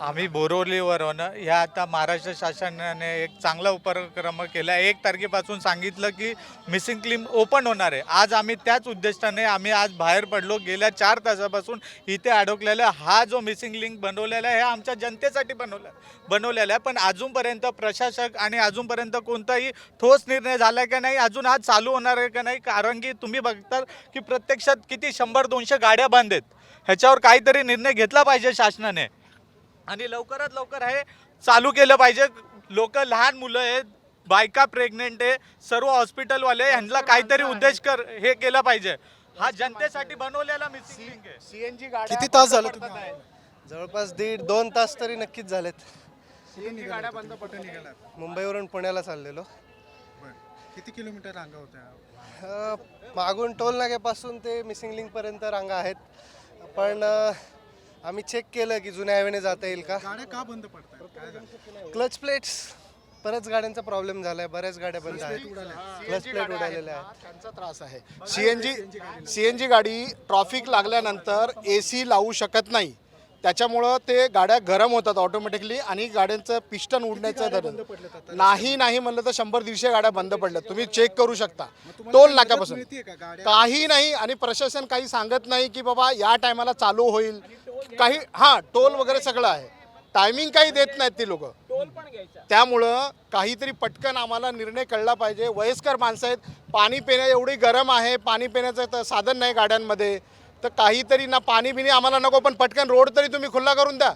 आम्ही बोरिवलीवरून ह्या आता महाराष्ट्र शासनाने एक चांगला उपक्रम केला आहे. 1 तारखेपासून सांगितलं की मिसिंग क्लीन ओपन होणार आहे. आज आम्ही त्याच उद्देशाने आम्ही आज बाहेर पडलो. गेल्या 4 तासापासून इथे अडकलेला हा जो मिसिंग लिंक बनवलेला आहे हे आमच्या जनतेसाठी बनवलेला आहे. पण अजूनपर्यंत प्रशासक आणि अजूनपर्यंत कोणताही ठोस निर्णय झाला का नाही, अजून आज चालू होणार आहे का नाही. कारण की तुम्ही बघता की प्रत्यक्षात किती 100-200 गाड्या बंद आहेत. ह्याच्यावर काहीतरी निर्णय घेतला पाहिजे शासनाने आणि लवकरात लवकर हे चालू केलं पाहिजे. लोक लहान मुलं आहेत, बायका प्रेग्नेंट आहे, सर्व हॉस्पिटलवाले ह्यांना काहीतरी उद्देश हे केलं पाहिजे. हा जनतेसाठी बनवलेला मिसिंग लिंक आहे. सीएनजी गाड्या किती तास झाले बंद तुम्ही? पडतायत. जवळपास 1.5-2 तास तरी नक्कीच झालेत. सीएनजी गाड्या बंद पडतात. मुंबईवरून पुण्याला चाललेलो. किती किलोमीटर रांगा होत्या? मागून टोल नाक्यापासून ते मिसिंग लिंकपर्यंत रांगा आहेत. पण आम्ही चेक केलं की जुन्या हायवेने जाता येईल का. गाड्या का बंद पडतात? काय झालं? क्लच प्लेट्स, बऱ्याच गाड्यांचा प्रॉब्लेम झाला आहे. बऱ्याच गाड्या बंद आहेत. क्लच प्लेट उडालेल्या आहेत. त्यांचा त्रास आहे. सीएनजी गाडी ट्रॉफिक लागल्यानंतर एसी लावू शकत नाही, त्याच्यामुळं ते गाड्या गरम होतात ऑटोमॅटिकली आणि गाड्यांचं पिस्टन उडण्याचं धरण नाही म्हणलं तर 100-150 गाड्या बंद पडल्या. तुम्ही चेक करू शकता टोल नाक्यापासून. मिळतीये का गाड्या? काही नाही आणि प्रशासन काही सांगत नाही की बाबा या टायमाला चालू होईल काही. हां, टोल वगैरे सगळं आहे, टायमिंग काही देत नाहीत ती लोक. त्यामुळं काहीतरी पटकन आम्हाला निर्णय कळला पाहिजे. वयस्कर माणसं आहेत, पाणी पिण्या एवढी गरम आहे, पाणी पिण्याचं साधन नाही गाड्यांमध्ये, तर काहीतरी ना पाणी बिणी आम्हाला नको, पण पटकन रोड तरी तुम्ही खुला करून द्या.